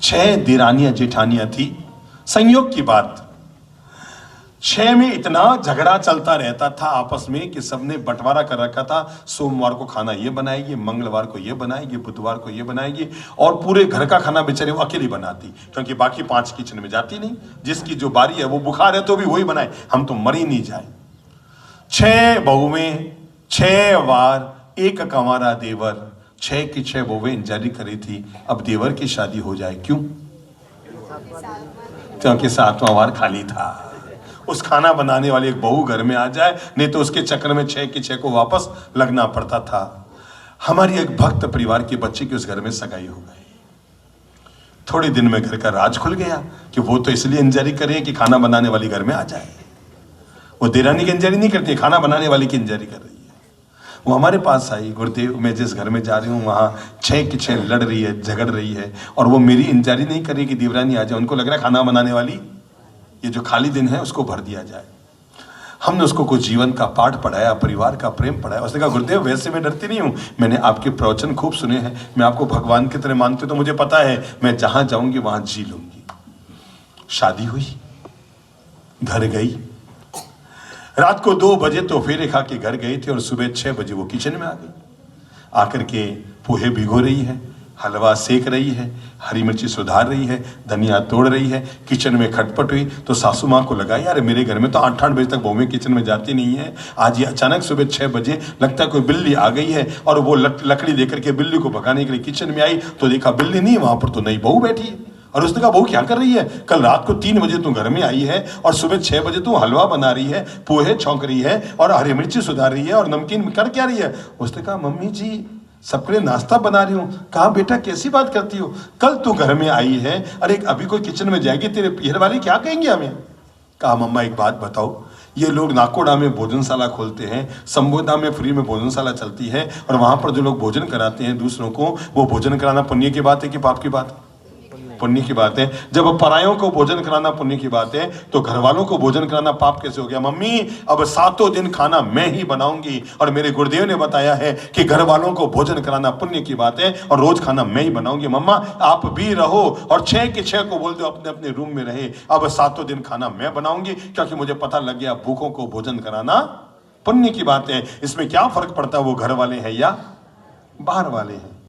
6 देरानियां जेठानियां थी। संयोग की बात, 6 में इतना झगड़ा चलता रहता था आपस में कि सबने बंटवारा कर रखा था। सोमवार को खाना ये बनाएगी, मंगलवार को ये बनाएगी, बुधवार को ये बनाएगी, और पूरे घर का खाना बेचारे वो अकेली बनाती, क्योंकि बाकी 5 किचन में जाती नहीं। जिसकी जो बारी है वो बुखार है तो भी वही बनाए, हम तो मर ही नहीं जाए। 6 बहुएं, 6 वार, एक कंवारा देवर, 6 की 6 बहुएं इंतजारी करी थी अब देवर की शादी हो जाए। क्यों? क्योंकि 7वां वार खाली था। उस खाना बनाने वाली एक बहू घर में आ जाए, नहीं तो उसके चक्कर में 6 की 6 को वापस लगना पड़ता था। हमारी एक भक्त परिवार के बच्चे की उस घर में सगाई हो गई। थोड़े दिन में घर का राज खुल गया कि वो तो इसलिए इंतजारी करे कि खाना बनाने वाली घर में आ जाए। वो देरानी की इंतजारी नहीं करती, खाना बनाने वाली की इंतजारी कर रही है। वो हमारे पास आई, गुरुदेव मैं जिस घर में जा रही हूँ वहाँ 6 की 6 लड़ रही है, झगड़ रही है, और वो मेरी इंतजारी नहीं कर रही कि देवरानी आ जाए। उनको लग रहा है खाना बनाने वाली ये जो खाली दिन है उसको भर दिया जाए। हमने उसको कुछ जीवन का पाठ पढ़ाया, परिवार का प्रेम पढ़ाया। उसने कहा गुरुदेव वैसे मैं डरती नहीं हूँ, मैंने आपके प्रवचन खूब सुने हैं, मैं आपको भगवान की तरह मानती हूँ, तो मुझे पता है मैं जहां जाऊंगी वहां जी लूंगी। शादी हुई, घर गई, रात को 2 बजे तो फेरे खा के घर गई थी, और सुबह 6 बजे वो किचन में आ गई। आकर के पोहे भिगो रही है, हलवा सेक रही है, हरी मिर्ची सुधार रही है, धनिया तोड़ रही है। किचन में खटपट हुई तो सासू माँ को लगा यार मेरे घर में तो 8-8 बजे तक बहुएं किचन में जाती नहीं है, आज ये अचानक सुबह 6 बजे लगता है कोई बिल्ली आ गई है। और वो लकड़ी लेकर के बिल्ली को भगाने के लिए किचन में आई तो देखा बिल्ली नहीं, वहां पर तो नई बहू बैठी है। और उसने कहा बहू क्या कर रही है? कल रात को 3 बजे तू घर में आई है और सुबह 6 बजे तू हलवा बना रही है, पोहे छौंक रही है और हरी मिर्ची सुधार रही है और नमकीन कर क्या रही है? उसने कहा मम्मी जी सबके लिए नाश्ता बना रही हूँ। कहा बेटा कैसी बात करती हो, कल तू घर में आई है, अरे अभी कोई किचन में जाएगी, तेरे पीहर वाले क्या कहेंगे हमें? कहा मम्मा एक बात बताओ, ये लोग नाकोड़ा में भोजनशाला खोलते हैं, संबोधा में फ्री में भोजनशाला चलती है, और वहां पर जो लोग भोजन कराते हैं दूसरों को, वो भोजन कराना पुण्य की बात है कि पाप की बात है? पुण्य की बात है। जब परायों को भोजन कराना पुण्य की बात है तो घर वालों को भोजन कराना पाप कैसे हो गया? मम्मी अब 7 दिन खाना मैं ही बनाऊंगी, और मेरे गुरुदेव ने बताया है कि घर वालों को भोजन कराना पुण्य की बात है और रोज खाना मैं ही बनाऊंगी। मम्मा आप भी रहो और 6 की 6 को बोल दो अपने अपने रूम में रहे, अब 7 दिन खाना मैं बनाऊंगी, क्योंकि मुझे पता लग गया भूखों को भोजन कराना पुण्य की बात है। इसमें क्या फर्क पड़ता है वो घर वाले हैं या बाहर वाले हैं?